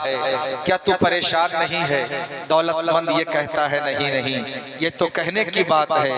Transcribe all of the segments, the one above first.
ہے، کیا تو پریشان نہیں ہے؟ دولت مند یہ کہتا ہے نہیں نہیں، یہ تو کہنے کی بات ہے،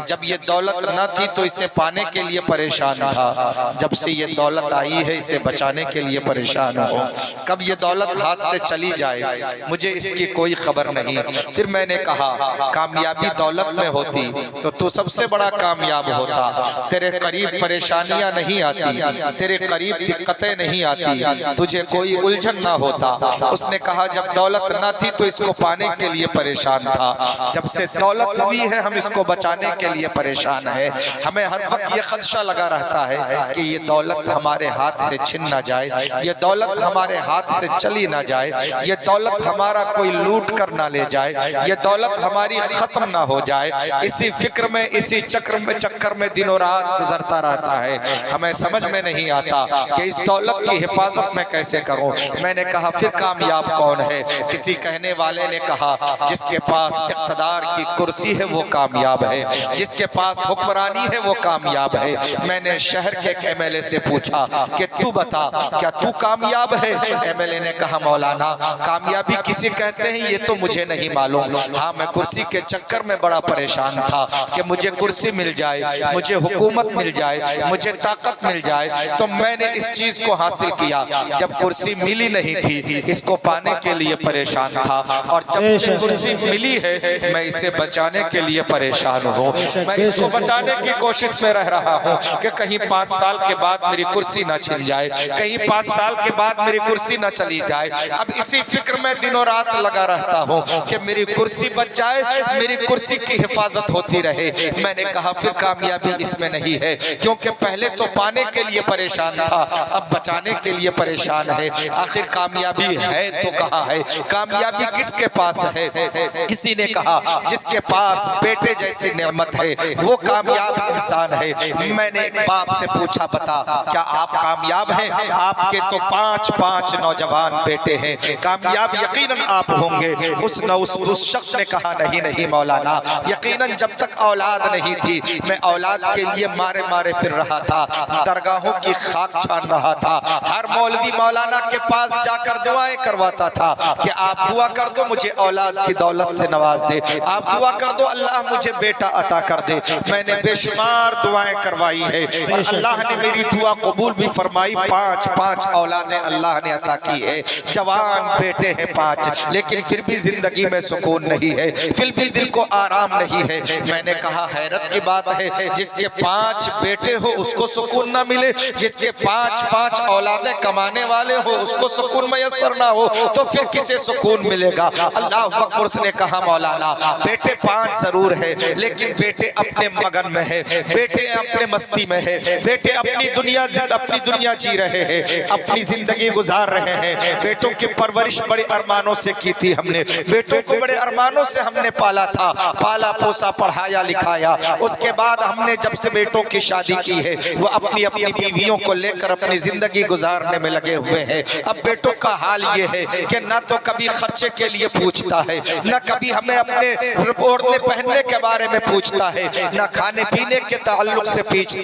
جب یہ دولت نہ تھی تو اسے پانے کے لیے پریشان تھا، جب سے یہ دولت آئی ہے اسے بچانے کے لیے پریشان ہو۔ کب یہ دولت ہاتھ سے چلی جائے مجھے اس کی کوئی خبر نہیں۔ پھر میں نے کہا کامیابی دولت میں ہوتی تو سب سے بڑا کامیاب ہوتا، تیرے قریب پریشانیاں نہیں آتی، تیرے قریب دقتیں نہیں آتی، تجھے کوئی الجھن نہ ہوتا۔ اس نے کہا جب دولت نہ تھی تو اس کو پانے کے لیے پریشان تھا، جب سے دولت ہوئی ہے ہم اس کو بچانے کے لیے پریشان ہیں۔ ہمیں ہر وقت یہ خدشہ لگا رہتا ہے کہ یہ دولت ہمارے ہاتھ سے چھن نہ جائے، یہ دولت ہمارے ہاتھ سے چلی نہ جائے، یہ دولت ہمارا کوئی لوٹ کر نہ لے جائے، یہ دولت ہماری ختم نہ ہو جائے۔ اسی فکر میں اسی چکر میں دن و رات گزرتا رہتا ہے۔ ہمیں سمجھ میں نہیں آتا کہ اس دولت کی حفاظت میں کیسے کروں۔ میں نے کہا پھر کامیاب کون ہے؟ کسی کہنے والے نے کہا جس کے پاس اقتدار کی کرسی ہے وہ کامیاب ہے، جس کے پاس حکمرانی ہے وہ کامیاب ہے۔ میں نے شہر کے ایک ایم ایل اے سے پوچھا کہ تو بتا کیا تو کامیاب ہے؟ ایم ایل اے نے کہا مولانا کامیابی کسی کہتے ہیں یہ تو مجھے نہیں معلوم، ہاں میں کرسی کے چکر میں بڑا پریشان تھا کہ مجھے کرسی مل جائے، مجھے حکومت مل جائے، مجھے طاقت مل جائے، تو میں نے اس چیز کو حاصل کیا۔ جب کرسی ملی نہیں تھی اس کو پانے کے لیے پریشان تھا، اور جب سے کرسی ملی ہے میں اسے بچانے کے لیے پریشان ہوں۔ میں اس کو بچانے کی کوشش میں رہ رہا ہوں کہ کہیں 5 سال کے بعد میری کرسی نہ چھن جائے، کہیں 5 سال کے بعد میری کرسی نہ چلی جائے۔ اب اسی فکر میں دن و رات لگا رہتا ہوں کہ میری کرسی بچ جائے، میری کرسی کی حفاظت ہوتی رہے۔ میں نے کہا پھر کامیابی اس میں نہیں ہے، کیونکہ پہلے تو پانے کے لیے پریشان تھا، اب بچانے کے لیے پریشان ہے۔ آخر کامیابی ہے تو کہاں ہے؟ کامیابی کس کے پاس ہے؟ کسی نے کہا جس کے پاس بیٹے جیسی نعمت ہے وہ کامیاب انسان ہے۔ میں نے ایک باپ سے پوچھا بتا کیا آپ کامیاب ہیں؟ آپ کے تو 5 نوجوان بیٹے ہیں، کامیاب یقیناً آپ ہوں گے۔ اس شخص نے کہا نہیں مولانا، یقیناً جب تک اولاد نہیں تھی میں اولاد کے لیے مارے پھر رہا تھا، درگاہوں کی خاک چھان رہا تھا، ہر مولوی مولانا کے پاس جا کر دعائیں کرواتا تھا کہ آپ دعا کر دو مجھے اولاد کی دولت سے نواز دے، آپ دعا کر دو اللہ مجھے بیٹا عطا کر دے۔ میں نے بے شمار دعائیں کروائی ہے اور اللہ نے میری دعا قبول بھی فرمائی۔ 5 اولادیں اللہ نے عطا کی ہے، جوان بیٹے ہیں 5، لیکن پھر بھی زندگی میں سکون نہیں ہے، پھر بھی دل کو آرام نہیں ہے۔ میں نے کہا حیرت کی بات ہے، جس کے 5 بیٹے ہو اس کو سکون نہ ملے، جس کے 5 اولادیں کمانے والے ہو اس کو سکون میسر نہ ہو تو پھر کسے سکون ملے گا؟ اللہ اکبر۔ اس نے کہا مولانا بیٹے 5 ضرور ہے، لیکن بیٹے اپنے مگن میں ہے، بیٹے اپنے مستی میں ہے، بیٹے اپنی دنیا جی رہے ہیں، اپنی زندگی گزار رہے ہیں۔ بیٹوں کی پرورش بڑے ارمانوں سے کی تھی ہم نے، بیٹوں کو بڑے ارمانوں سے ہم نے پالا تھا، پالا پوسا پڑھایا لکھایا۔ اس کے بعد ہم نے جب سے بیٹوں کی شادی کی ہے وہ اپنی بیویوں کو لے کر اپنی زندگی گزارنے میں لگے ہوئے ہیں۔ اب بیٹوں کا حال یہ ہے کہ نہ تو کبھی خرچے کے لیے پوچھتا ہے، نہ کبھی ہمیں اپنے اوڑھنے پہننے کے بارے میں پوچھتا ہے، نہ کھانے پینے کے تعلق سے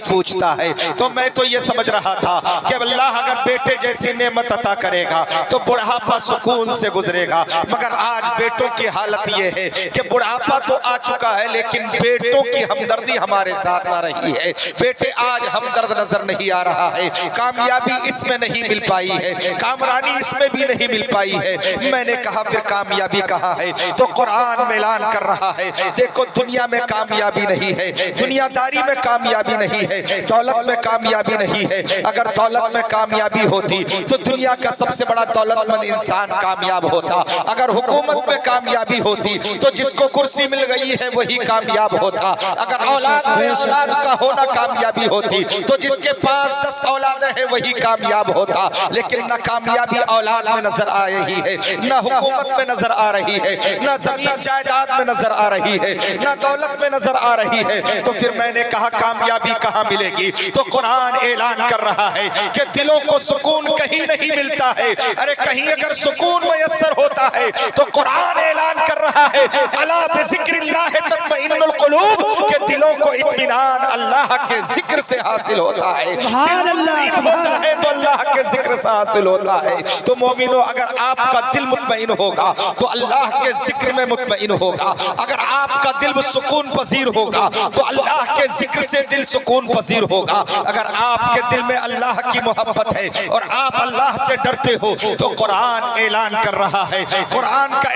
پوچھتا ہے۔ تو میں تو یہ سمجھ رہا تھا کہ اللہ اگر بیٹے جیسی نعمت عطا کرے گا تو بڑھاپا سکون سے گزرے گا، مگر آج بیٹوں کی حالت یہ ہے کہ بڑھاپا تو آ چکا ہے لیکن بیٹوں کی ہمدردی ہمارے ساتھ نہ رہی ہے۔ بیٹے آج ہمدرد نظر نہیں آ رہا ہے، کامیابی اس میں نہیں مل پائی ہے، کامرانی اس میں بھی نہیں مل پائی ہے۔ میں نے کہا پھر کامیابی کہاں ہے؟ تو قرآن میں اعلان کر رہا ہے دیکھو دنیا میں کامیابی نہیں ہے، دنیا داری میں کامیابی نہیں ہے، دولت میں کامیابی نہیں ہے۔ اگر دولت میں کامیابی ہوتی تو دنیا کا سب سے بڑا دولت مند انسان کامیاب ہوتا، اگر حکومت میں کامیابی ہوتی تو جس کو کرسی مل گئی ہے وہی کامیاب ہوتا، اگر اولاد میں اولاد کا ہونا کامیابی ہوتی تو جس کے پاس 10 اولادیں ہیں وہی کامیاب ہوتا۔ لیکن نہ کامیابی اولاد میں نظر آ رہی ہے، نہ حکومت میں نظر آ رہی ہے، نہ زمین جائیداد میں نظر آ رہی ہے، نہ دولت میں نظر آ رہی ہے۔ تو پھر میں نے کہا کامیابی کہاں ملے گی؟ تو قرآن اعلان کر رہا ہے کہ دلوں کو سکون کہیں نہیں ملتا ہے، ارے کہیں اگر سکون میسر ہوتا ہے تو قرآن اعلان کر رہا ہے الا بذکر اللہ تطمئن القلوب، کہ دلوں کو اطمینان اللہ اللہ کے ذکر سے حاصل ہوتا ہے، ہوتا ہے تو اللہ کے ذکر سے حاصل ہوتا ہے۔ تو مومنو اگر آپ کا دل مطمئن ہوگا تو اللہ کے ذکر میں مطمئن ہوگا، اگر آپ کا دل سکون پذیر ہوگا تو اللہ کے ذکر سے دل سکون پذیر ہوگا، اگر آپ کے دل میں اللہ کی محبت ہے اور آپ اللہ سے ڈرتے ہو تو قرآن اعلان کر رہا ہے، قرآن کا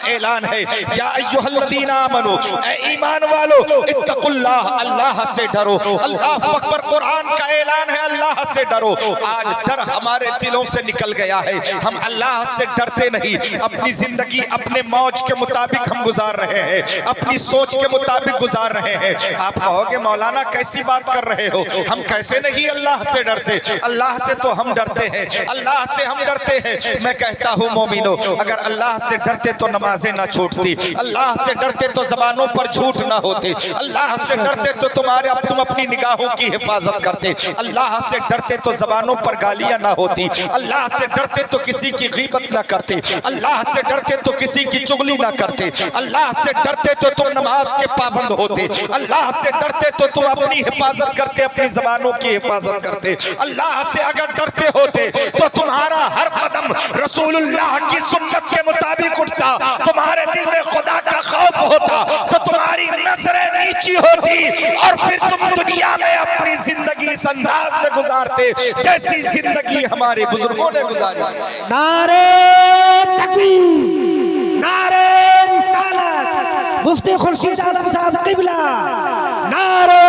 اعلان ہے، یا ایھا الذین آمنو، اے ایمان والو، اتقوا اللہ، اللہ سے ڈرو، اللہ اکبر، قرآن کا اعلان ہے، اللہ سے ڈرو۔ آج ڈر ہمارے دلوں سے نکل گیا ہے، ہم اللہ سے ڈرتے نہیں، اپنی زندگی اپنے موج کے مطابق ہم گزار رہے ہیں، اپنی سوچ کے مطابق گزار رہے ہیں۔ آپ کہو گے مولانا کیسی بات کر رہے ہو، ہم کیسے نہیں اللہ سے ڈرتے؟ اللہ سے تو ہم ڈرتے ہیں، اللہ سے ہم ڈرتے ہیں۔ میں کہتا ہوں مومنو، اگر اللہ سے ڈرتے تو نمازیں نہ چھوٹتی، اللہ سے ڈرتے تو زبانوں پر جھوٹ نہ ہوتے، اللہ سے ڈرتے تو تم اپنی نگاہوں کی حفاظت کرتے، اللہ سے ڈرتے تو زبانوں پر گالیاں نہ ہوتی، اللہ سے ڈرتے تو کسی کی غیبت نہ کرتے، اللہ سے ڈرتے تو کسی کی چغلی نہ کرتے، اللہ سے ڈرتے تو تم نماز کے پابند ہوتے، اللہ سے ڈرتے تو تم اپنی حفاظت کرتے، اپنی زبانوں کی حفاظت کرتے، اللہ سے اگر ڈرتے ہوتے تو تمہارا ہر قدم رسول اللہ کی سنت کے مطابق اٹھتا، تمہارے دل میں خدا کا خوف ہوتا تو تمہاری نظریں نیچی ہوتی اور پھر تم دنیا میں اپنی زندگی اس انداز میں گزارتے جیسی زندگی ہمارے بزرگوں نے گزاری۔ نعرہ تکبیر، نعرہ رسالت، مفتی خورشید عالم صاحب قبلہ، نعرہ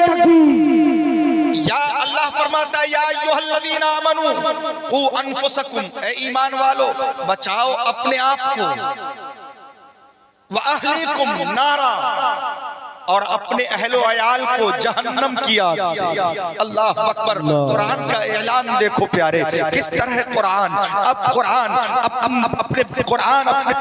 تکبیر۔ یا اللہ فرماتا ہے، یا ایھا الذین آمنو قوا انفسکم، اے ایمان والو بچاؤ اپنے آپ کو، وَأَهْلِكُمْ نَارًا، اور اپنے اہل و عیال کو جہنم کی آگ سے۔ اللہ اکبر، قرآن کا اعلان دیکھو پیارے، کس طرح قرآن اپنے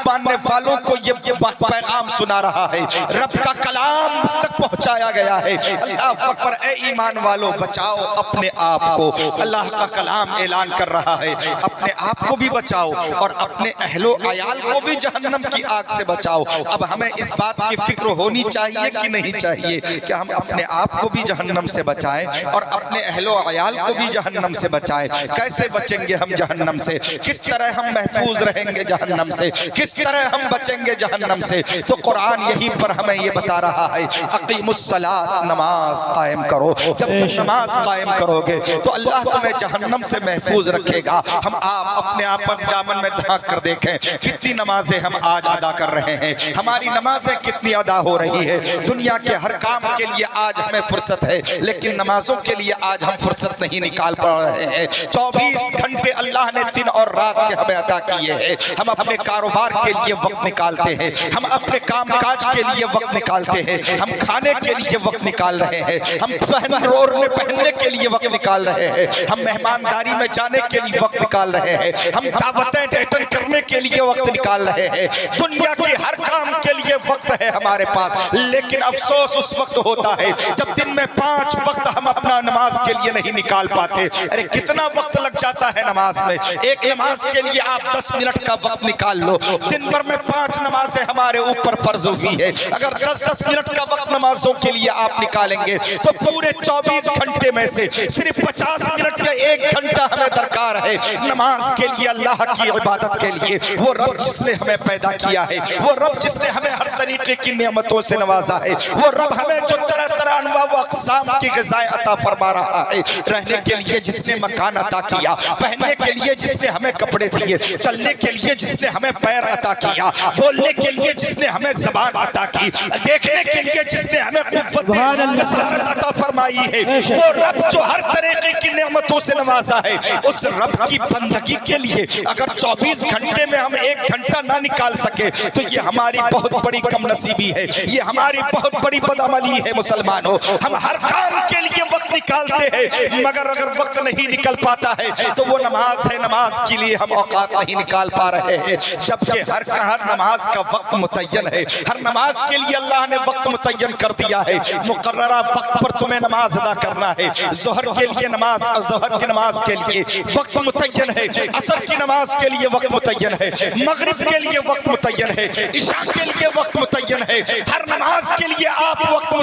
ماننے والوں کو یہ پیغام سنا رہا ہے، رب کا کلام تک پہنچایا گیا ہے۔ اللہ اکبر، اے ایمان والو بچاؤ اپنے آپ کو، اللہ کا کلام اعلان کر رہا ہے، اپنے آپ کو بھی بچاؤ اور اپنے اہل و عیال کو بھی جہنم کی آگ سے بچاؤ۔ اب ہمیں اس بات کی فکر ہونی چاہیے کہ نہیں چاہیے کہ ہم اپنے آپ کو بھی جہنم سے بچائیں اور اپنے اہل و عیال کو بھی جہنم سے بچائیں۔ کیسے بچیں گے ہم جہنم سے؟ کس طرح ہم محفوظ رہیں گے جہنم سے؟ کس طرح ہم بچیں گے جہنم سے؟ تو قرآن یہیں پر ہمیں یہ بتا رہا ہے، اقیموا الصلاۃ، نماز قائم کرو۔ جب تم نماز قائم کرو گے تو اللہ تمہیں جہنم سے محفوظ رکھے گا۔ ہم اپنے آپ پر جامن میں دھانک کر دیکھیں کتنی نمازیں ہم آج ادا کر رہے ہیں، ہماری نمازیں کتنی ادا ہو رہی ہے۔ دنیا کے ہر کام کے لیے آج ہمیں فرصت ہے، لیکن نمازوں کے لیے آج ہم فرصت نہیں نکال پا رہے ہیں۔ 24 گھنٹے اللہ نے دن اور رات کے ہمیں عطا کیے ہیں، ہم اپنے کاروبار کے لیے وقت نکالتے ہیں، ہم اپنے کام کاج کے لیے وقت نکالتے ہیں، ہم کھانے کے لیے وقت نکال رہے ہیں، ہم پہننے کے لیے وقت نکال رہے ہیں، ہم مہمانداری میں جانے کے لیے وقت نکال رہے ہیں، ہم دعوتیں اٹینڈ کرنے کے لیے وقت نکال رہے ہیں۔ دنیا کے ہر کام کے لیے وقت ہے ہمارے پاس، لیکن افسوس اس وقت ہوتا ہے جب دن میں 5 وقت ہم اپنا نماز کے لیے نہیں نکال پاتے۔ ارے کتنا وقت لگ جاتا ہے نماز میں، ایک نماز کے لیے آپ 10 منٹ کا وقت نکال لو، دن بھر میں 5 نمازیں ہمارے اوپر فرض ہوئی ہے، اگر 10-10 منٹ کا وقت نمازوں کے لیے آپ نکالیں گے تو پورے 24 گھنٹے میں سے صرف 50 منٹ یا 1 گھنٹہ ہمیں درکار ہے نماز کے لیے، اللہ کی عبادت کے لیے۔ وہ رب جس نے ہمیں پیدا کیا ہے، وہ رب جس نے ہمیں ہر طریقے کی نعمتوں سے نوازا ہے، وہ رب ہمیں جو طرح طرح انواع و اقسام کی غذائیں عطا فرما رہا ہے، رہنے کے لیے جس نے مکان عطا کیا، پہننے کے لیے جس نے ہمیں کپڑے دیے، چلنے کے لیے جس نے ہمیں پیر عطا کیا، بولنے کے لیے جس نے ہمیں زبان عطا کی، دیکھنے کے لیے جس نے ہمیں قوت بصارت عطا فرمائی ہے، وہ رب جو ہر طریقے کی نعمتوں سے نوازا ہے، اس رب کی بندگی کے لیے اگر 24 گھنٹے میں ہم 1 گھنٹہ نہ نکال سکے تو یہ ہماری بہت بڑی کم نصیبی ہے، یہ ہماری بہت بڑی بدعملی ہے۔ مسلمانوں، ہم ہر کام کے لیے وقت نکالتے ہیں، مگر اگر وقت نہیں نکل پاتا ہے تو وہ نماز ہے، نماز کے لیے ہم اوقات نہیں نکال پا رہے ہیں، جبکہ ہر نماز کا وقت متعین ہے، ہر نماز کے لیے اللہ نے وقت متعین کر دیا ہے، مقررہ وقت پر تمہیں نماز ادا کرنا ہے۔ ظہر کے لیے نماز، ظہر کی نماز کے لیے وقت متعین ہے، عصر کی نماز کے لیے وقت متعین ہے، مغرب کے لیے وقت متعین ہے، عشاء کے لیے وقت متعین ہے، ہر نماز کے لیے لیے آپ وقت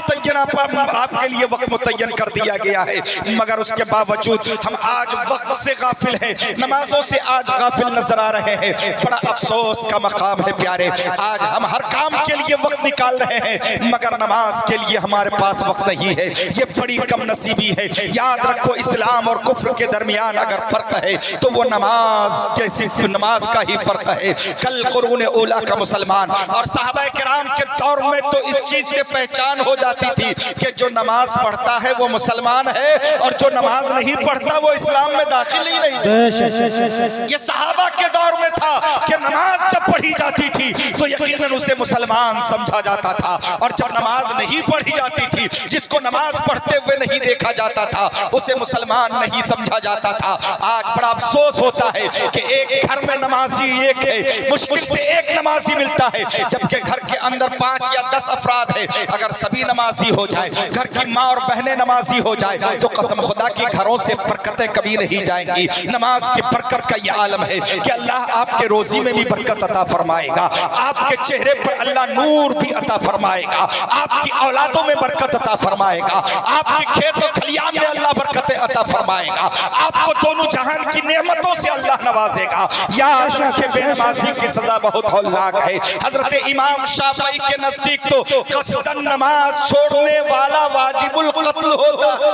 متعین کر دیا گیا ہے، مگر اس کے باوجود ہم آج وقت سے غافل ہیں، نمازوں سے آج غافل نظر آ رہے ہیں۔ بڑا افسوس کا مقام ہے پیارے، آج ہم ہر کام کے لیے وقت نکال رہے ہیں مگر نماز کے لیے ہمارے پاس وقت نہیں ہے۔ یہ بڑی کم نصیبی ہے۔ یاد رکھو، اسلام اور کفر کے درمیان اگر فرق ہے تو وہ نماز کا ہی فرق ہے۔ کل قرون اولا کا مسلمان اور صحابہ کرام کے دور میں تو اس چیز سے پہچان ہو جاتی تھی کہ جو نماز پڑھتا ہے وہ مسلمان ہے اور جو نماز نہیں پڑھتا وہ اسلام میں داخل ہی نہیں۔ یہ صحابہ کے دور میں تھا کہ نماز جب پڑھی جاتی تھی تو یقیناً اسے مسلمان سمجھا جاتا تھا، اور جب نماز نہیں پڑھی جاتی تھی، جس کو نماز پڑھتے ہوئے نہیں دیکھا جاتا تھا، اسے مسلمان نہیں سمجھا جاتا تھا۔ آج بڑا افسوس ہوتا ہے کہ ایک گھر میں نمازی ایک ہے، مشکل سے ایک نمازی ملتا ہے، جبکہ گھر کے اندر 5 یا 10 افراد ہیں۔ اگر سبھی نمازی ہو جائے، گھر کی ماں اور بہنیں نمازی ہو جائے تو قسم خدا کی گھروں سے برکتیں کبھی نہیں جائیں گی۔ نماز کی برکت کا یہ عالم ہے کہ اللہ آپ کے روزی میں بھی برکت عطا فرمائے گا، آپ کے چہرے پر اللہ نور بھی عطا فرمائے گا، آپ کی اولادوں میں برکت عطا فرمائے گا، آپ کی کھیت و کھلیان میں اللہ برکتیں عطا فرمائے گا، آپ کو دونوں جہان کی نعمتوں سے اللہ نوازے گا۔ یاد رکھے، بے نمازی کی سزا بہت ہولناک ہے۔ حضرت امام شافعی کے نزدیک تو قصداً نماز چھوڑنے والا واجب القتل ہوتا ہے۔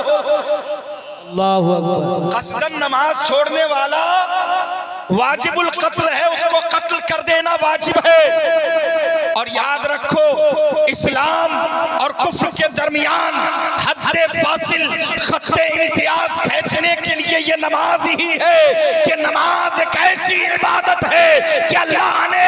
اللہ اکبر۔ قصداً نماز چھوڑنے والا واجب القتل ہے، اس کو قتل کر دینا واجب ہے۔ اور یاد رکھو، اسلام اور کفر کے درمیان حد فاصل، خط امتیاز کھینچنے کے لیے یہ نماز ہی ہے کہ نماز ایک ایسی عبادت ہے کہ اللہ نے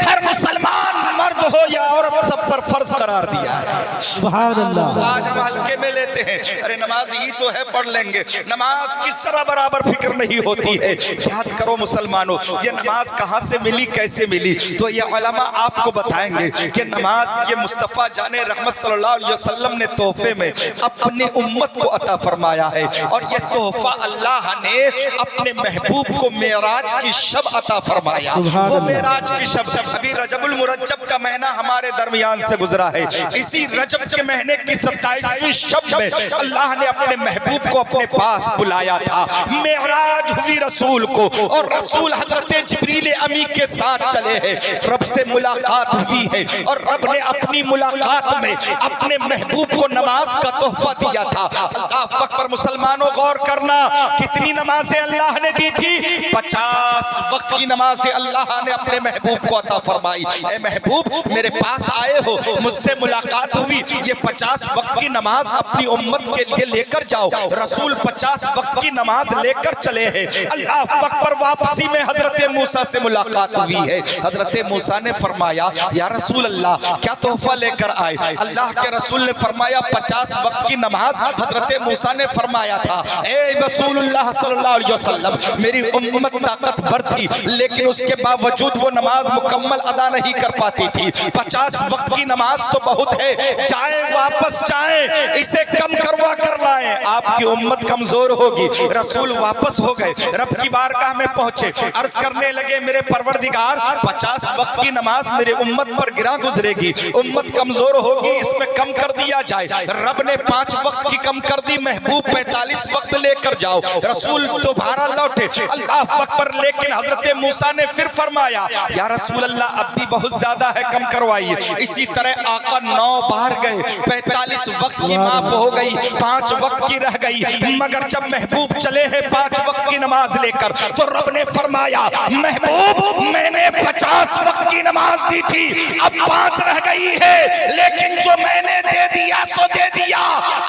ہر مسلمان مرد ہو یا عورت سب پر فرض قرار دیا ہے۔ سبحان اللہ۔ آج ہم ہلکے میں لیتے ہیں، ارے نماز ہی تو ہے، پڑھ لیں گے۔ نماز کی ذرا برابر فکر نہیں ہوتی ہے۔ یاد کرو مسلمانوں، یہ نماز کہاں سے ملی، کیسے ملی؟ تو یہ علماء آپ کو بتائیں گے کہ نماز یہ مصطفیٰ جان رحمت صلی اللہ علیہ وسلم نے تحفے میں اپنی امت کو عطا فرمایا ہے، اور یہ تحفہ اللہ نے اپنے محبوب کو معراج کی شب عطا فرمایا۔ وہ معراج کی شب، ابھی رجب المرجب کا مہینہ ہمارے درمیان سے گزرا ہے، اسی رجب کے مہینے کی 27ویں شب میں اللہ نے اپنے محبوب کو اپنے پاس بلایا تھا۔ معراج ہوئی رسول کو، اور رسول حضرت جبریل امی کے ساتھ چلے ہیں، رب سے ملاقات ہوئی ہے، اور رب نے اپنی ملاقات میں اپنے محبوب کو نماز کا تحفہ دیا تھا۔ اللہ اکبر مسلمانوں، غور کرنا، کتنی نمازیں اللہ نے دی تھی؟ 50 وقت کی نمازیں اللہ نے اپنے محبوب کو عطا فرمائی۔ اے محبوب، میرے پاس آئے ہو، مجھ سے ملاقات ہوئی، یہ 50 وقت کی نماز اپنی امت کے لیے لے کر جاؤ۔ رسول 50 وقت کی نماز لے کر چلے ہیں۔ اللہ اکبر، واپسی میں حضرت موسیٰ سے ملاقات ہوئی ہے۔ حضرت موسیٰ نے فرمایا، یا رسول اللہ، کیا تحفہ لے کر آئے؟ اللہ کے رسول نے فرمایا 50 وقت کی نماز۔ حضرت موسیٰ نے فرمایا تھا، اے رسول اللہ صلی اللہ علیہ وسلم، میری امت طاقت بھر تھی لیکن اس کے باوجود وہ نماز مکمل ادا نہیں کر پاتی تھی۔ 50 وقت کی نماز تو بہت ہے، جائیں واپس جائیں، اسے کم کروا کر لائیں، آپ کی امت کمزور ہوگی۔ رسول واپس ہو گئے، رب کی بارگاہ میں پہنچے، عرض کرنے لگے، میرے پروردگار، 50 وقت کی نماز میرے امت پر گرا گزرے گی، امت کمزور ہوگی، اس میں کم کر دیا جائے۔ رب نے 5 وقت کی کم کر دی، محبوب 45 وقت لے کر جاؤ۔ رسول دوبارہ لوٹے، اللہ اکبر، لیکن حضرت موسیٰ نے پھر فرمایا، یا رسول اللہ، اب بھی بہت زیادہ ہے، کم کروائیے۔ اسی طرح آقا 9 بار گئے، 45 وقت کی معاف ہو گئی، 5 وقت کی رہ گئی، مگر جب محبوب چلے ہیں 5 وقت کی نماز لے کر تو رب نے فرمایا، محبوب، میں نے 50 وقت کی نماز دی تھی، اب 5 رہ گئی ہے، لیکن جو میں نے دے دیا سو دے دیا،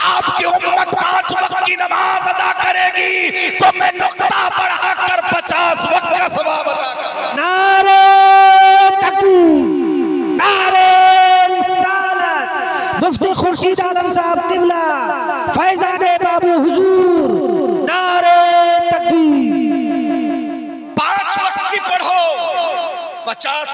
آپ کی امت 5 وقت کی نماز ادا کرے گی تو میں نقطہ بڑھا کر 50 وقت کا ثواب عطا کروں۔ نعرہ تکبیر، نعرہ رسالت، مفتی خورشید عالم صاحب قبلہ، فیضان بابو حضور، نعرہ تکبیر۔ 5 وقت کی پڑھو، 50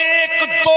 1-2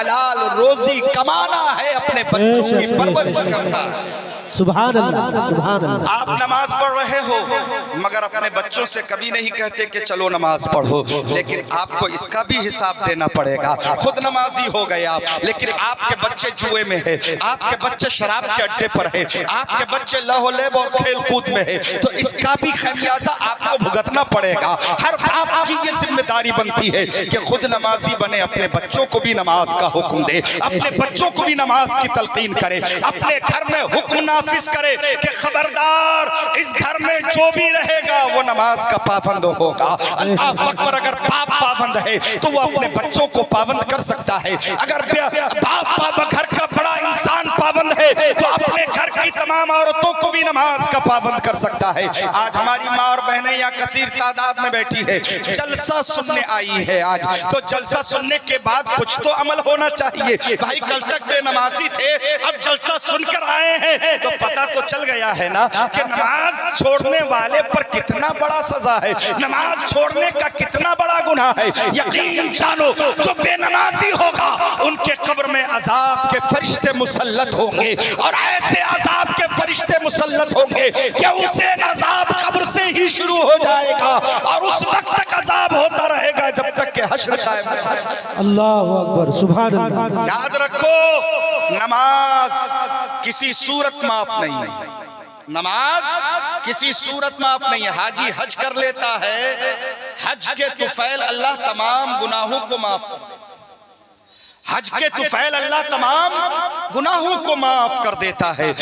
حلال روزی کمانا ہے، اپنے بچوں کی پرورش کرنا ہے۔ سبحان اللہ سبحان اللہ۔ آپ نماز پڑھ رہے ہو مگر اپنے بچوں سے کبھی نہیں کہتے کہ چلو نماز پڑھو، لیکن آپ کو اس کا بھی حساب دینا پڑے گا۔ خود نمازی ہو گئے آپ، لیکن آپ کے بچے جوئے میں ہیں، آپ کے بچے شراب کے اڈے پر ہیں، آپ کے بچے لہو لیب اور کھیل کود میں ہیں، تو اس کا بھی خمیازہ آپ کو بھگتنا پڑے گا۔ ہر باپ کی یہ ذمہ داری بنتی ہے کہ خود نمازی بنے، اپنے بچوں کو بھی نماز کا حکم دے، اپنے بچوں کو بھی نماز کی تلقین کرے، اپنے گھر میں حکم نافذ کرے کہ خبردار اس گھر میں جو بھی رہے گا وہ نماز کا پابند ہوگا۔ اللہ اکبر، اگر باپ پابند ہے تو وہ اپنے بچوں کو پابند کر سکتا ہے، اگر باپ گھر کا بڑا انسان پابند ہے تو اپنے گھر کی تمام عورتوں کو بھی نماز کا پابند کر سکتا ہے۔ آج ہماری ماں اور بہنیں یہاں کثیر تعداد میں بیٹھی ہے، جلسہ سننے آئی ہے آج، تو جلسہ سننے کے بعد کچھ تو عمل ہونا چاہیے۔ بھائی کل تک بے نمازی تھے، اب جلسہ سن کر آئے ہیں تو پتہ تو چل گیا ہے نا کہ نماز چھوڑنے والے پر کتنا بڑا سزا ہے، نماز چھوڑنے کا کتنا بڑا گناہ ہے۔ یقین جانو جو بے نمازی ہوگا ان کے قبر میں عذاب کے فرشتے مسلط ہوں گے، اور ایسے عذاب کے فرشتے مسلط ہوں گے کہ اسے عذاب قبر سے ہی شروع ہو جائے گا، اور اس وقت تک عذاب ہوتا رہے گا جب تک کہ حشر قائم ہے۔ اللہ اکبر سبحان اللہ۔ یاد رکھو نماز کسی صورت معاف نہیں ہے، نماز کسی صورت معاف نہیں ہے۔ حاجی حج کر لیتا ہے، حج کے طفیل اللہ تمام گناہوں کو معاف کر دیتا ہے، حج کے طفیل اللہ تمام گناہوں کو معاف کر دیتا ہے،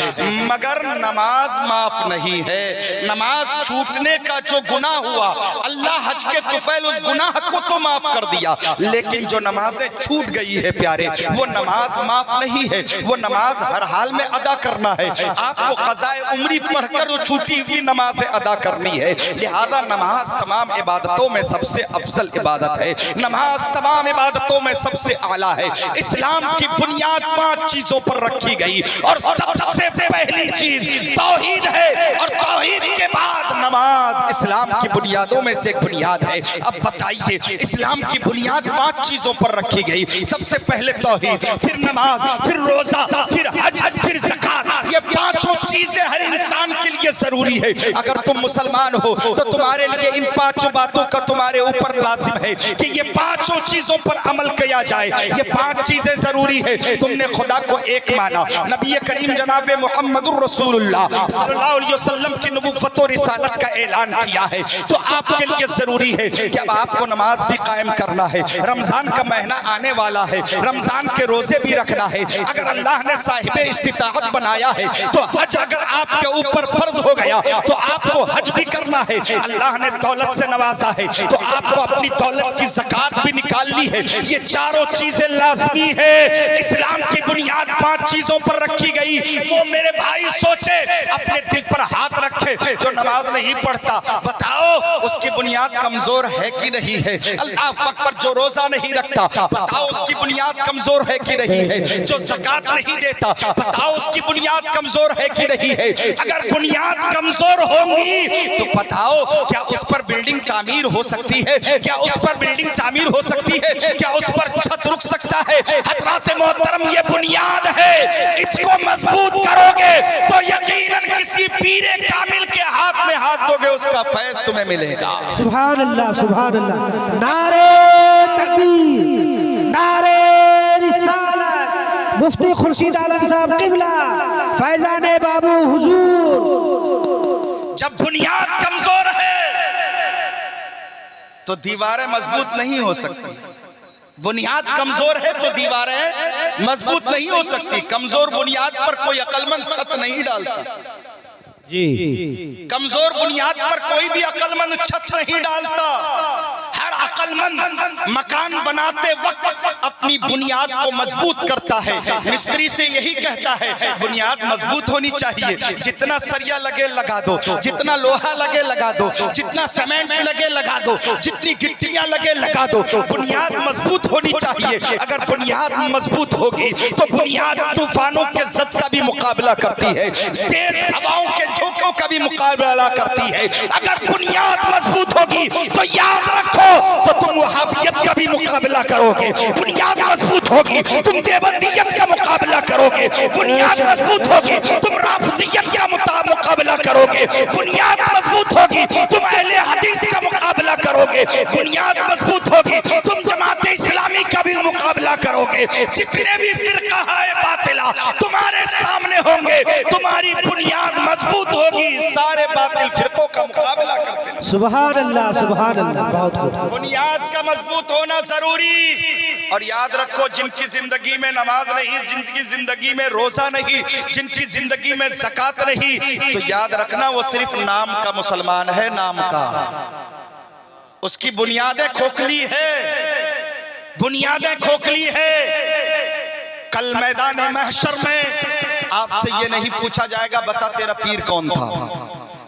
مگر نماز معاف نہیں ہے۔ نماز چھوٹنے کا جو گناہ ہوا اللہ حج کے طفیل اس گناہ کو تو معاف کر دیا، لیکن جو نمازیں چھوٹ گئی ہے پیارے وہ نماز معاف نہیں ہے، وہ نماز ہر حال میں ادا کرنا ہے۔ آپ کو قضاء عمری پڑھ کر وہ چھوٹی ہوئی نمازیں ادا کرنی ہے، لہذا نماز تمام عبادتوں میں سب سے افضل عبادت ہے، نماز تمام عبادتوں میں سب سے اعلیٰ ہے۔ اسلام کی بنیاد 5 چیزوں پر رکھی گئی، اور سب سے پہلی چیز توحید ہے، اور توحید کے بعد نماز اسلام کی بنیادوں میں سے ایک بنیاد ہے۔ اب بتائیے اسلام کی بنیاد 5 چیزوں پر رکھی گئی، سب سے پہلے توحید، پھر نماز، پھر روزہ، پھر حج، پھر زکوٰۃ۔ یہ 5 چیزیں ہر انسان کے لیے ضروری ہے۔ اگر تم مسلمان ہو تو تمہارے لیے ان 5 باتوں کا تمہارے اوپر لازم ہے کہ یہ 5 چیزوں پر عمل کیا جائے۔ یہ 5 چیزیں ضروری ہے۔ تم نے خدا کو ایک مانا، نبی کریم جناب محمد الرسول اللہ صلی اللہ علیہ وسلم کی نبوت و رسالت کا اعلان کیا ہے، تو آپ کے لیے ضروری ہے کہ اب آپ کو نماز بھی قائم کرنا ہے۔ رمضان کا مہینہ آنے والا ہے، رمضان کے روزے بھی رکھنا ہے۔ اگر اللہ نے صاحب استطاعت بنایا ہے تو حج اگر آپ کے اوپر فرض ہو گیا تو آپ کو حج بھی کرنا ہے۔ اللہ نے دولت سے نوازا ہے تو آپ کو اپنی دولت کی زکوٰۃ بھی نکالنی ہے۔ یہ چاروں چیزیں لازمی ہے۔ اسلام کی بنیاد 5 چیزوں پر رکھی گئی۔ وہ میرے بھائی سوچے، اپنے دل پر ہاتھ رکھے، جو نماز نہیں پڑھتا بتاؤ اس کی بنیاد کمزور ہے کہ نہیں ہے؟ اللہ اکبر، جو روزہ نہیں رکھتا بتاؤ اس کی بنیاد کمزور ہے کہ نہیں ہے؟ جو زکوٰۃ نہیں دیتا بتاؤ اس کی بنیاد کمزور ہے کہ نہیں ہے؟ اگر بنیاد کمزور ہوگی تو بتاؤ کیا اس پر بلڈنگ تعمیر ہو سکتی ہے؟ کیا اس پر بلڈنگ تعمیر ہو سکتی ہے؟ کیا اس پر چھت رک سکتا ہے؟ حضرات محترم، یہ بنیاد ہے، اس کو مضبوط کرو گے تو یقیناً کسی پیر کامل کے ہاتھ میں ہاتھ دو گے اس کا فیض تمہیں ملے گا۔ سبحان اللہ سبحان اللہ۔ نعرہ تکبیر، نعرہ رسالت، مفتی خورشید عالم صاحب قبلہ، فیضان بابو حضور۔ جب بنیاد کمزور ہے تو دیواریں مضبوط نہیں ہو سکتی، بنیاد کمزور ہے تو دیواریں مضبوط نہیں ہو سکتی۔ کمزور بنیاد پر کوئی عقل مند چھت نہیں ڈالتا، کمزور بنیاد پر کوئی بھی عقل مند چھت نہیں ڈالتا۔ ہر عقل مند مکان بناتے وقت اپنی بنیاد کو مضبوط کرتا ہے۔ مستری سے یہی کہتا ہے بنیاد مضبوط ہونی چاہیے، جتنا سریا لگے لگا دو، جتنا لوہا لگے لگا دو، جتنا سیمنٹ لگے لگا دو، جتنی گٹیاں لگے لگا دو، بنیاد مضبوط ہونی چاہیے۔ اگر بنیاد مضبوط ہوگی تو بنیاد طوفانوں کے زد کا بھی مقابلہ کرتی ہے، تیز ہواؤں کے جھونکوں کا بھی مقابلہ کرتی ہے۔ اگر بنیاد مضبوط ہوگی تو یاد رکھو تو تم وہابیت کا بھی مقابلہ کرو گے، بنیاد مضبوط ہوگی. تم دیوبندیت کا مقابلہ کرو گے، بنیاد مضبوط ہوگی. تم رافضیت کا مقابلہ کرو گے، بنیاد مضبوط ہوگی. تم اہل حدیث کا مقابلہ کرو گے، بنیاد مضبوط ہوگی. تم جماعت اسلامی کا بھی مقابلہ کرو گے. جتنے بھی فرقہ ہے باطلہ تمہارے سامنے ہوں گے، تمہاری بنیاد مضبوط ہوگی. سارے باطل فرقوں کا مقابلہ کرتے ہیں. سبحان اللہ سبحان اللہ. بہت خوب. بنیاد کا مضبوط ہونا ضروری. اور یاد رکھو، جن کی زندگی میں نماز نہیں، جن کی زندگی میں روزہ نہیں، جن کی زندگی میں زکوٰۃ نہیں، تو یاد رکھنا وہ صرف نام کا مسلمان ہے، نام کا. اس کی بنیادیں کھوکھلی ہے، بنیادیں کھوکھلی ہے. کل میدان محشر میں آپ سے یہ نہیں پوچھا جائے گا بتا تیرا پیر کون تھا،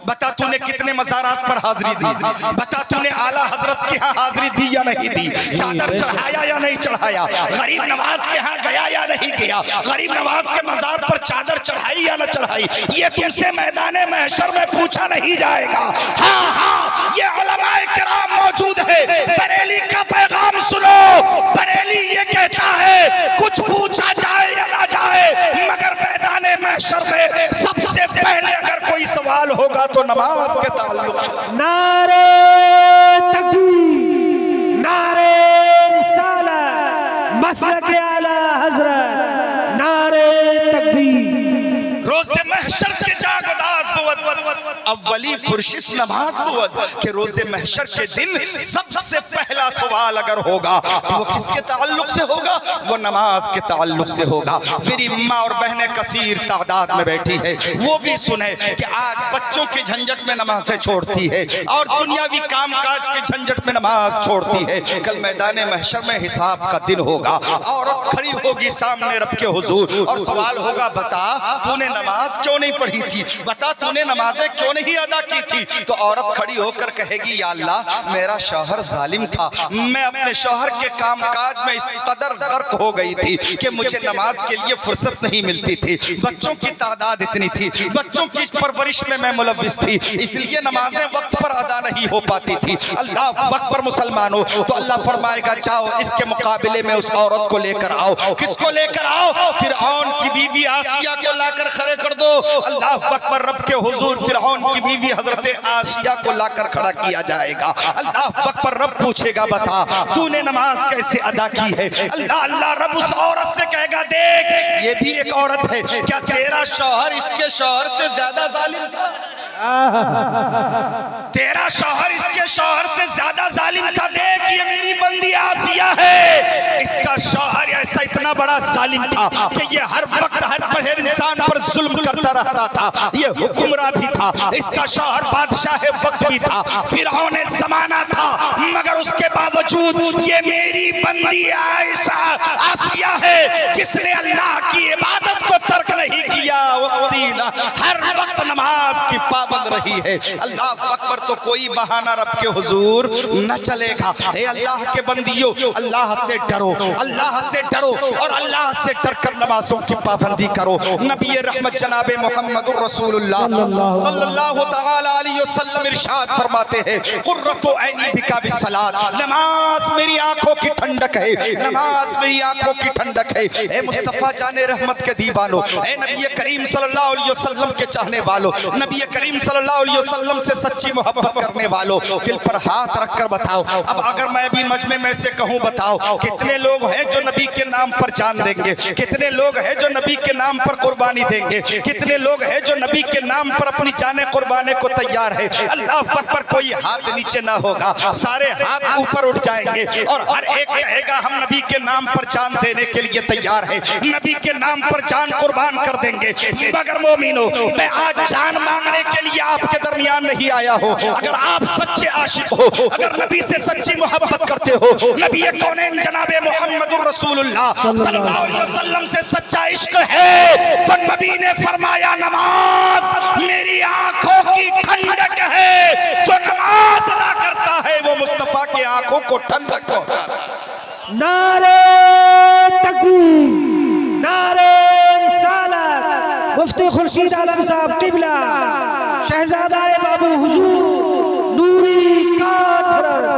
بتا تو نے کتنے مزارات پر حاضری دی، بتا تو نے اعلیٰ حضرت کے ہاں حاضری دی یا نہیں دی، چادر چڑھایا یا نہیں چڑھایا، غریب نواز کے ہاں گیا یا نہیں گیا، غریب نواز کے مزار پر چادر چڑھائی یا نہ چڑھائی. یہ تم سے میدان محشر میں پوچھا نہیں جائے گا. ہاں ہاں، یہ علماء کرام موجود ہے. بریلی کا پیغام سنو. بریلی یہ کہتا ہے کچھ پوچھا جائے یا نہ جائے، مگر میدان محشر میں سب سے پہلے اگر کوئی سوال ہوگا تو نماز کے تعلق. نعرے تکبیر، نعرے رسالت، مسلک اعلی حضرت، نعرے تکبیر. روز محشر کے جاگداز بود اولی پرشش نماز بود کہ روز محشر کے دن سب سے پہلا سوال اگر ہوگا تو وہ کس کے تعلق سے ہوگا؟ وہ نماز کے تعلق سے ہوگا. میری اماں اور بہنیں کثیر تعداد میں بیٹھی ہے، وہ بھی سنیں کہ آج بچوں کی جھنجٹ میں نمازیں چھوڑتی ہے اور دنیاوی کام کاج کی جھنجٹ میں نماز چھوڑتی ہے. کل میدان محشر میں حساب کا دن ہوگا، عورت کھڑی ہوگی سامنے رب کے حضور اور سوال ہوگا بتا تو نے نماز کیوں نہیں پڑھی تھی، بتا تو نے نمازیں کیوں نہیں ادا کی تھی. تو عورت کھڑی ہو کر کہے گی یا اللہ میرا شوہر ظالم تھا، میں اپنے شوہر کے کام کاج میں اس قدر غرق ہو گئی تھی کہ مجھے نماز کے لیے فرصت نہیں ملتی تھی. بچوں کی تعداد اتنی تھی، بچوں کی پرورش میں میں ملوث تھی، اس لیے نمازیں وقت پر ادا نہیں ہو پاتی تھی. اللہ وقت پر مسلمانوں تو اللہ فرمائے گا جاؤ اس کے مقابلے میں اس عورت کو لے کر آؤ. کس کو لے کر آؤ؟ فرعون کی بیوی آسیہ کو لا کر کھڑے کر دو. اللہ اکبر. رب کے حضور فرعون کی بیوی حضرت آسیہ کو لا کر کھڑا کیا جائے گا. اللہ اکبر. رب پوچھے گا بتا تو نے نماز کیسے ادا کی ہے؟ اللہ رب اس عورت سے کہے گا دیکھ یہ بھی ایک عورت ہے، کیا تیرا شوہر اس کے شوہر سے زیادہ ظالم تھا؟ تیرا شوہر اس کے شوہر سے زیادہ ظالم تھا. دیکھ یہ میری بندی آسیہ ہے، اس کا شوہر ایسا اتنا بڑا ظالم تھا کہ یہ ہر وقت ہر انسان پر ظلم کرتا رہتا تھا. یہ حکمراں بھی تھا، اس کا شوہر بادشاہ وقت بھی تھا، فرعون زمانہ تھا، مگر اس کے باوجود یہ میری بندی عائشہ آسیہ ہے جس نے اللہ کی عبادت کو ترک نہیں کیا، ہر وقت نماز کی پابند رہی ہے. اللہ اکبر. تو کوئی بہانہ رب کے حضور نہ چلے گا. اے اللہ کے بندیوں، اللہ سے ڈرو، اللہ سے ڈرو اور اللہ سے ڈر کر نمازوں کی پابندی کرو. نبی رحمت جناب محمد رسول اللہ صلی اللہ تعالی علیہ وسلم ارشاد فرماتے ہیں قرۃ عینی بک بالصلاۃ. نماز میری آنکھوں کی ٹھنڈک ہے، نماز میری آنکھوں کی ٹھنڈک ہے. اے مصطفیٰ جان رحمت کے دیوانوں، اے نبی کریم صلی اللہ علیہ وسلم کے چاہنے والوں، نبی کریم صلی اللہ علیہ وسلم سے سچی محبت کرنے والوں، دل پر ہاتھ رکھ کر بتاؤ. اب اگر میں بھی مجمع میں سے کہوں بتاؤ کتنے لوگ ہیں جو نبی کے نام پر جان دیں گے، کتنے لوگ ہیں جو نبی کے نام پر قربانی دیں گے، کتنے لوگ ہیں جو نبی کے نام پر اپنی جانیں قربانے کو تیار ہے. اللہ اکبر. کوئی ہاتھ نیچے نہ ہوگا، سارے ہاتھ اوپر اٹھ جائیں گے اور ہر ایک کہے گا ہم نبی کے نام پر جان دینے کے لیے تیار ہے، نبی کے نام پر جان قربان کر دیں گے. مگر مومنو میں آج جان مانگنے کے لیے آپ کے درمیان نہیں آیا ہوں. اگر آپ سچے عاشق ہو، اگر نبی سے سچی محبت کرتے ہو، نبی کونین جناب محمد الرسول اللہ صلی اللہ علیہ وسلم سے سچا عشق ہے تو نبی نے فرمایا نماز میری آنکھوں کی ٹھنڈک ہے. جو نماز ادا کرتا ہے وہ مصطفیٰ کی آنکھوں کو ٹھنڈک پہنچاتا ہے. نعرے تکبیر، نعرے رسالت. مفتی خورشید عالم صاحب قبلہ، شہزادہ بابو حضور، نوری کانفرنس.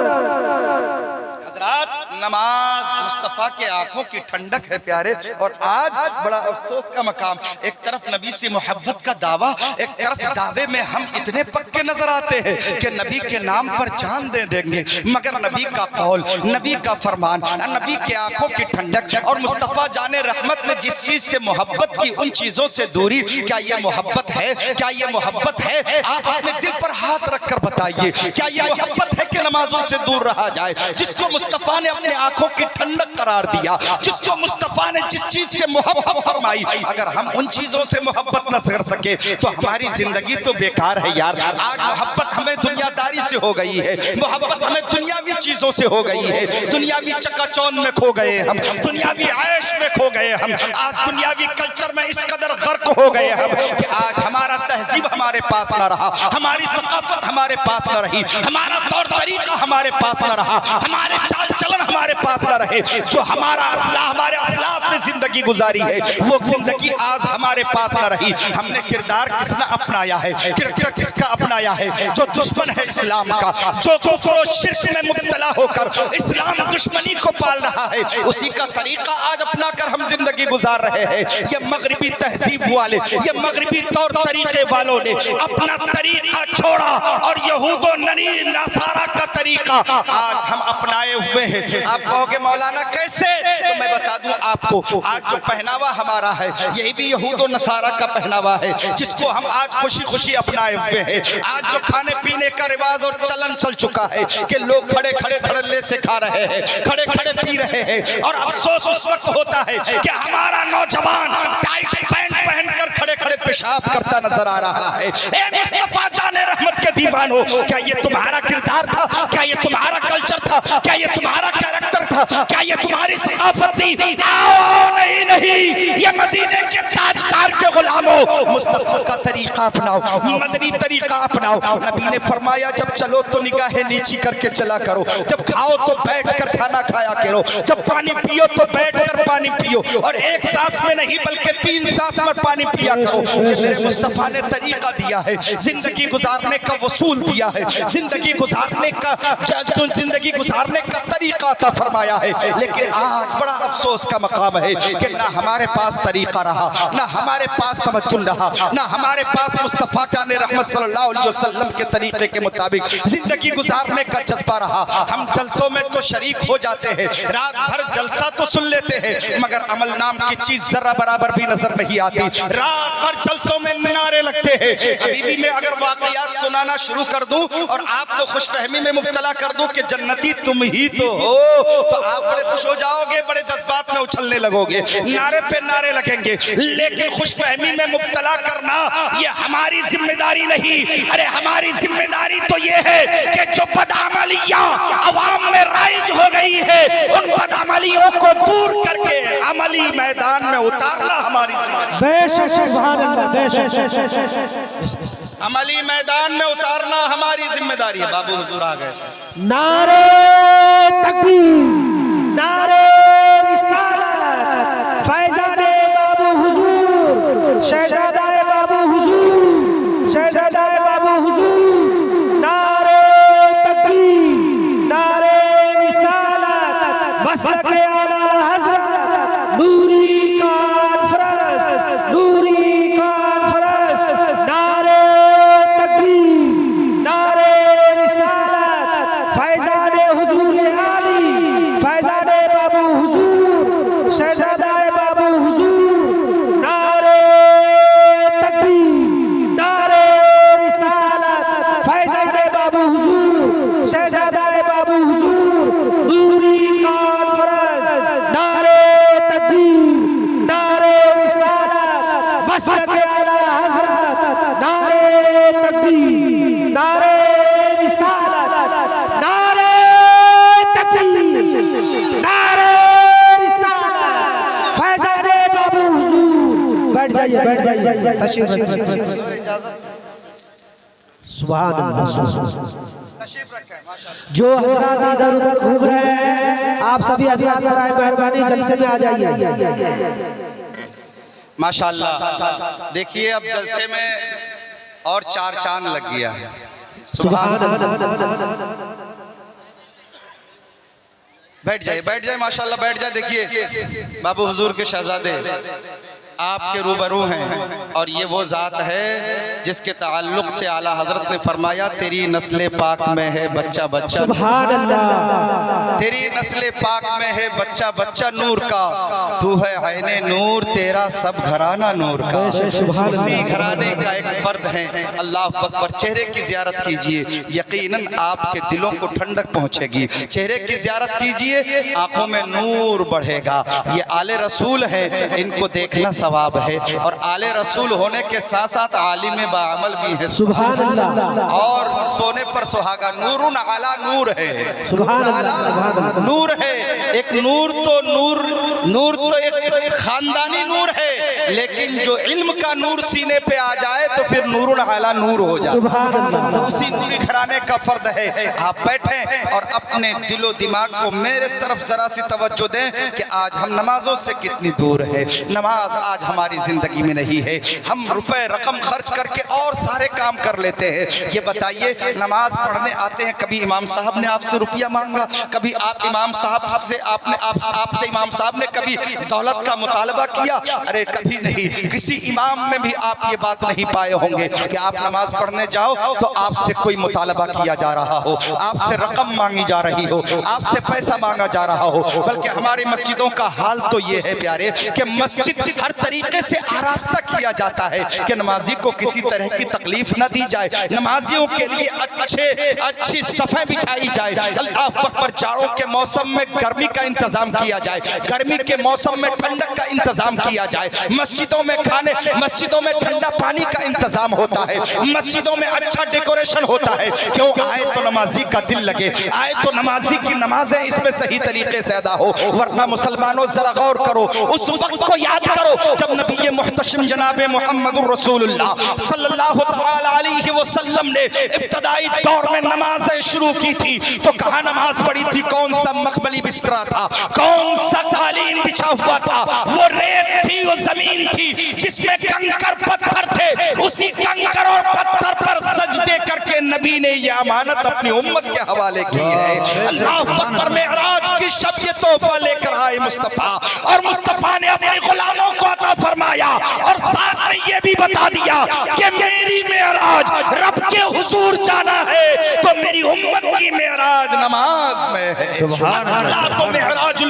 مصطفیٰ کے آنکھوں کی ٹھنڈک ہے پیارے. اور آج بڑا افسوس کا مقام, ایک طرف نبی سے محبت کا دعویٰ, ایک طرف دعوے میں ہم اتنے پکے نظر آتے ہیں کہ نبی کے نام پر جان دے دیں گے, مگر نبی کا قول, نبی کا فرمان, نبی کے آنکھوں کی ٹھنڈک اور مصطفیٰ جان رحمت نے جس چیز سے محبت کی ان چیزوں سے دوری, کیا یہ محبت ہے؟ کیا یہ محبت ہے؟ آپ اپنے دل پر ہاتھ رکھ کر بتائیے, کیا یہ محبت ہے کہ نمازوں سے دور رہا جائے؟ جس کو مصطفیٰ نے اپنے آنکھوں کی ٹھنڈک قرار دیا, جس کو مصطفیٰ نے جس چیز سے محبت فرمائی, اگر ہم ان چیزوں سے محبت نہ کر سکے تو ہماری زندگی تو بیکار ہے یار. آج محبت ہمیں دنیا داری سے ہو گئی ہے, محبت ہمیں دنیاوی چیزوں سے ہو گئی ہے, دنیاوی چکا چون میں کھو گئے ہم, دنیاوی عیش میں کھو گئے ہم, آج دنیاوی کلچر میں اس قدر غرق ہو گئے ہم کہ آج ہمارا تہذیب ہمارے پاس نہ رہا, ہماری ثقافت ہمارے پاس نہ رہی, ہمارا طور طریقہ ہمارے پاس نہ رہا, ہمارے چال چلن ہمارے پاس نہ رہے. جو ہمارا ہمارے اسلاف نے زندگی گزاری ہے وہ زندگی آج ہمارے پاس نہ رہی. ہم نے کردار کس نے اپنایا ہے, کردار کس کا اپنایا ہے؟ جو دشمن ہے اسلام کا, جو کفر و شرک میں مبتلا ہو کر اسلام دشمنی کو پال رہا ہے, اسی کا طریقہ آج اپنا کر ہم زندگی گزار رہے ہیں. یہ مغربی تہذیب والے, یہ مغربی طور طریقے والوں نے اپنا طریقہ چھوڑا اور یہود و نصارہ کا طریقہ آج ہم اپنائے ہوئے ہیں. آپ کہو گے مولانا کیسے؟ تو میں بتا دوں آپ کو, آج جو پہناوا ہمارا ہے یہی بھی یہود و نصارہ کا پہناوا ہے, جس کو ہم آج خوشی خوشی اپنائے ہوئے ہیں. آج جو کھانے پینے کا رواج اور چلن چل چکا ہے کہ لوگ کھڑے کھڑے دھڑلے سے کھا رہے ہیں, کھڑے کھڑے پی رہے ہیں, اور افسوس اس وقت ہوتا ہے کہ ہمارا نوجوان ٹائٹ پینٹ پہن کر کھڑے کھڑے پیشاب کرتا نظر آ رہا ہے. اے مصطفیٰ جان رحمت کے دیوانو, کیا یہ تمہارا کردار تھا؟ کیا یہ تمہارا کلچر تھا؟ کیا یہ تمہارا کیریکٹر تھا؟ کیا یہ تمہاری ثقافت تھی؟ نہیں نہیں, یہ مدینے کے تاجدار کے غلاموں, مصطفیٰ کا طریقہ اپناؤ, مدنی طریقہ اپناؤ. نبی نے فرمایا جب چلو تو نگاہیں نیچی کر کے چلا کرو, جب کھاؤ تو بیٹھ کر کھانا کھایا کرو, جب پانی پیو تو بیٹھ کر پانی پیو, اور ایک سانس میں نہیں بلکہ 3 سانس میں پانی پیا کرو. یہ میرے مصطفیٰ نے طریقہ دیا ہے, زندگی گزارنے کا وصول دیا ہے, زندگی گزارنے کا طریقہ عطا فرمایا ہے. لیکن آج بڑا افسوس کا مقام ہے کہ نہ ہمارے پاس طریقہ رہا, نہ ہمارے پاس تمدن رہا, نہ ہمارے پاس مصطفیٰ جان رحمت صلی اللہ علیہ وسلم کے طریقے کے مطابق زندگی گزارنے کا جذبہ رہا. ہم جلسوں میں تو شریک ہو جاتے ہیں, رات بھر جلسہ تو سن لیتے ہیں, مگر عمل نام کی چیز ذرہ برابر بھی نظر نہیں آتی. رات بھر جلسوں میں نعرے لگتے ہیں. ابھی بھی میں اگر واقعات سنانا شروع کر دوں اور آپ کو خوش فہمی میں مبتلا کر دوں کہ جنتی تم ہی تو ہو, تو آپ بڑے خوش ہو جاؤ گے, بڑے جذبات میں اچھلنے لگو گے, نعرے پہ نعرے لگیں گے. لیکن خوش فہمی میں مبتلا کرنا یہ ہماری ذمہ داری نہیں. ارے ہماری ذمہ داری تو یہ ہے کہ جو بدعملیاں عوام میں رائج ہو گئی ہے ان بدعملیوں کو دور کر کے عملی میدان میں اتارنا ہماری بے شک, سبحان اللہ, بے شک, عملی میدان میں اتارنا ہماری ذمہ داری ہے. بابو حضور آ گئے. نعرے تکبیر, نعرے رسالت, فیضان بابو حضور, شہزادہ بابو حضور, شہزادہ بابو حضور, نعرے تکبیر, نعرے رسالت, مسلک اعلیٰ حضرت, نوری کانفرنس, نوری کانفرنس, نعرے تکبیر, نعرے رسالت, فیضان حضور عالی, فیضان بابو حضور, شہزادہ بابو حضور, نعرے تکبیر, نعرے رسالت, فیضان بابو حضور, شہزادہ بابو حضور, نوری کانفرنس, نعرے تکبیر, نعرے رسالت, مسلک اعلیٰ حضرت, نعرے تکبیر, نعرے رسالت, نعرے تکبیر, نعرے رسالت, فیضان بابو حضور. بیٹھ جائیے, تشریف رکھیے. سبحان اللہ. جو حضرات ادھر ادھر گھوم رہے ہیں آپ سبھی حضرات برائے مہربانی جلسے میں آ جائیے. ماشاءاللہ دیکھیے اب جلسے میں اور 4 چاند لگ گیا ہے. سبحان اللہ. بیٹھ جائے ماشاءاللہ بیٹھ جائے. دیکھیے بابو حضور کے شہزادے آپ کے روبرو ہیں اور یہ وہ ذات ہے جس کے تعلق سے اعلیٰ حضرت نے فرمایا تیری نسل پاک میں ہے بچہ بچہ سبحان اللہ. تیری نسل پاک میں ہے بچہ بچہ نور کا, تو ہے عین نور تیرا سب گھرانہ نور کا. اسی گھرانے کا ایک فرد ہے. اللہ اکبر. چہرے کی زیارت کیجئے, یقیناً آپ کے دلوں کو ٹھنڈک پہنچے گی. چہرے کی زیارت کیجئے, آنکھوں میں نور بڑھے گا. یہ آل رسول ہیں, ان کو دیکھنا ثواب ہے, اور آل رسول ہونے کے ساتھ ساتھ عالم باعمل بھی ہے. سبحان اللہ. اور سونے پر سہاگا, نور علی نور ہے. سبحان اللہ. نور ہے. ایک نور تو ایک خاندانی نور ہے, لیکن جو علم کا نور سینے پہ آ جائے تو پھر نور علی نور ہو جائے. سبحان اللہ. تو اسی نوری گھرانے کا فرد ہے. آپ بیٹھیں اور اپنے دل و دماغ کو میرے طرف ذرا سی توجہ دیں کہ آج ہم نمازوں سے کتنی دور ہے. نماز آج ہماری زندگی میں نہیں ہے. ہم روپے رقم خرچ کر کے اور سارے کام کر لیتے ہیں. یہ بتائیے, نماز پڑھنے آتے ہیں, کبھی امام صاحب نے آپ سے روپیہ مانگا, کبھی آپ امام صاحب سے آپ سے امام صاحب نے کبھی دولت کا مطالبہ کیا؟ ارے کبھی نہیں. کسی امام میں بھی آپ یہ بات نہیں پائے ہوں گے کہ آپ نماز پڑھنے جاؤ تو آپ سے کوئی مطالبہ کیا جا رہا ہو, آپ سے رقم مانگی جا رہی ہو, آپ سے پیسہ مانگا جا رہا ہو. بلکہ ہماری مسجدوں کا حال تو یہ ہے پیارے کہ مسجد ہر طریقے سے آراستہ کیا جاتا ہے کہ نمازی کو کسی طرح کی تکلیف نہ دی جائے. نمازیوں کے لیے اچھی صفیں بچھائی جائے. اللہ اکبر. جاڑوں کے موسم میں گرمی کا انتظام کیا جائے, گرمی کے موسم میں ٹھنڈک کا انتظام کیا جائے. مسجدوں میں ٹھنڈا پانی کا انتظام ہوتا ہے, مسجدوں میں اچھا ڈیکوریشن ہوتا ہے. کیوں؟ آئے تو نمازی کا دل لگے, آئے تو نمازی کی نمازیں اس میں صحیح طریقے سے ادا ہو. ورنہ مسلمانوں ذرا غور کرو, اس وقت کو یاد کرو جب نبی محتشم جناب محمد رسول اللہ صلی اللہ تعالی علیہ وسلم نے ابتدائی دور میں نمازیں شروع کی تھی تو کہاں نماز پڑھی تھی؟ کون سا مخملی بستر تھا, کون سا قالین بچھا ہوا تھا؟ وہ ریت تھی, وہ زمین تھی جس میں کنکر پتھر تھے. اسی کنکر اور پتھر پر سجدے کر کے نبی نے یہ امانت اپنی امت کے حوالے کی ہے. اللہ اکبر. معراج کی شب یہ تحفہ لے کر آئے مصطفیٰ, اور مصطفیٰ نے اپنے غلاموں کو عطا فرمایا اور ساتھ میں یہ بھی بتا دیا کہ میری معراج رب کے حضور جانا ہے تو میری امت کی معراج نماز میں ہے. سبحان اللہ. تو معراج